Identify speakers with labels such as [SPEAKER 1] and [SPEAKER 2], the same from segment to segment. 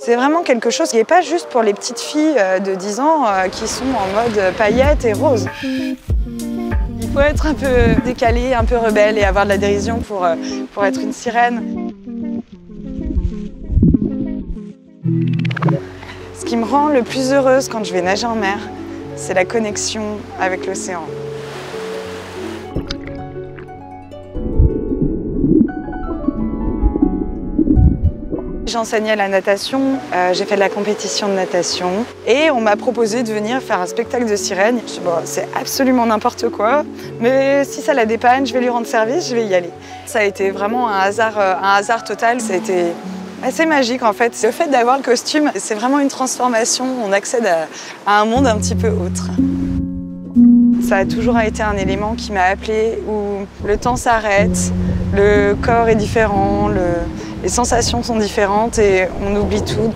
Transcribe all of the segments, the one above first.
[SPEAKER 1] C'est vraiment quelque chose qui n'est pas juste pour les petites filles de 10 ans qui sont en mode paillettes et roses. Il faut être un peu décalé, un peu rebelle et avoir de la dérision pour être une sirène. Ce qui me rend le plus heureuse quand je vais nager en mer, c'est la connexion avec l'océan. J'enseignais la natation, j'ai fait de la compétition de natation et on m'a proposé de venir faire un spectacle de sirène. Je me suis dit, bon, c'est absolument n'importe quoi, mais si ça la dépanne, je vais lui rendre service, je vais y aller. Ça a été vraiment un hasard total, ça a été assez magique en fait. Le fait d'avoir le costume, c'est vraiment une transformation, on accède à un monde un petit peu autre. Ça a toujours été un élément qui m'a appelée, où le temps s'arrête, le corps est différent, les sensations sont différentes et on oublie tout.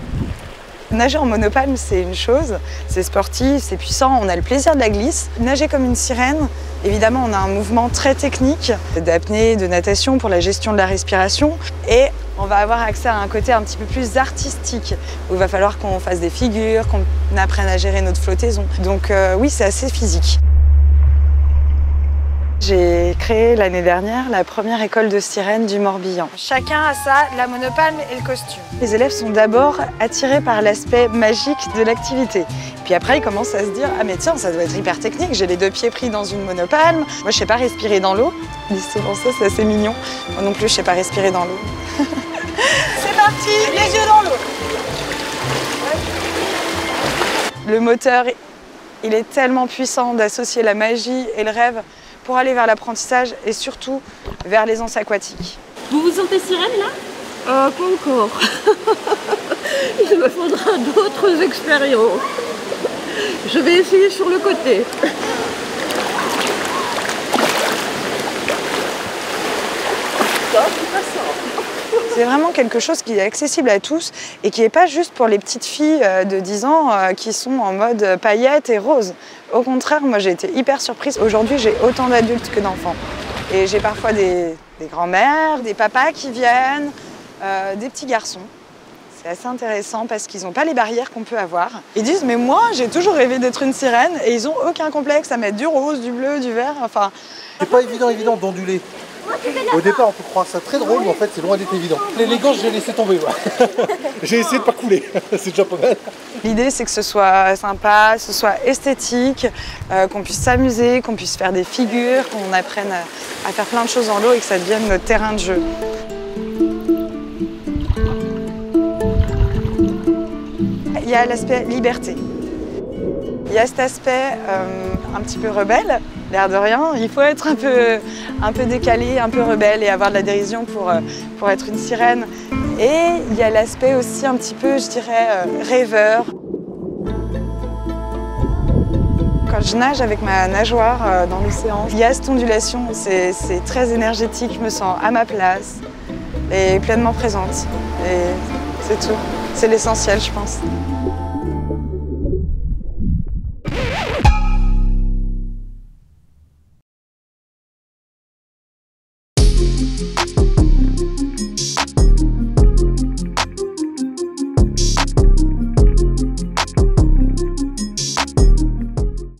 [SPEAKER 1] Nager en monopalme, c'est une chose, c'est sportif, c'est puissant, on a le plaisir de la glisse. Nager comme une sirène, évidemment, on a un mouvement très technique d'apnée, de natation pour la gestion de la respiration et on va avoir accès à un côté un petit peu plus artistique où il va falloir qu'on fasse des figures, qu'on apprenne à gérer notre flottaison. Donc oui, c'est assez physique. J'ai créé l'année dernière la première école de sirène du Morbihan. Chacun a ça, la monopalme et le costume. Les élèves sont d'abord attirés par l'aspect magique de l'activité. Puis après, ils commencent à se dire « Ah mais tiens, ça doit être hyper technique, j'ai les deux pieds pris dans une monopalme. Moi, je sais pas respirer dans l'eau. » Ils disent souvent ça, c'est assez mignon. Moi non plus, je sais pas respirer dans l'eau. C'est parti, les yeux dans l'eau. Le moteur, il est tellement puissant d'associer la magie et le rêve pour aller vers l'apprentissage et surtout vers l'aisance aquatique.
[SPEAKER 2] Vous vous sentez sirène là? Pas encore. Il me faudra d'autres expériences. Je vais essayer sur le côté.
[SPEAKER 1] C'est vraiment quelque chose qui est accessible à tous et qui n'est pas juste pour les petites filles de 10 ans qui sont en mode paillettes et roses. Au contraire, moi j'ai été hyper surprise. Aujourd'hui, j'ai autant d'adultes que d'enfants. Et j'ai parfois des grands-mères, des papas qui viennent, des petits garçons. C'est assez intéressant parce qu'ils n'ont pas les barrières qu'on peut avoir. Ils disent « mais moi, j'ai toujours rêvé d'être une sirène » et ils n'ont aucun complexe à mettre du rose, du bleu, du vert, enfin...
[SPEAKER 3] C'est pas évident d'onduler. Au départ, on peut croire ça très drôle, mais en fait, c'est loin d'être évident. L'élégance, j'ai laissé tomber. Ouais. J'ai essayé de pas couler, c'est déjà pas mal.
[SPEAKER 1] L'idée, c'est que ce soit sympa, ce soit esthétique, qu'on puisse s'amuser, qu'on puisse faire des figures, qu'on apprenne à faire plein de choses dans l'eau et que ça devienne notre terrain de jeu. Il y a l'aspect liberté. Il y a cet aspect un petit peu rebelle, l'air de rien. Il faut être un peu décalé, un peu rebelle et avoir de la dérision pour être une sirène. Et il y a l'aspect aussi un petit peu, je dirais, rêveur. Quand je nage avec ma nageoire dans l'océan, il y a cette ondulation, c'est très énergétique, je me sens à ma place et pleinement présente. Et c'est tout, c'est l'essentiel, je pense.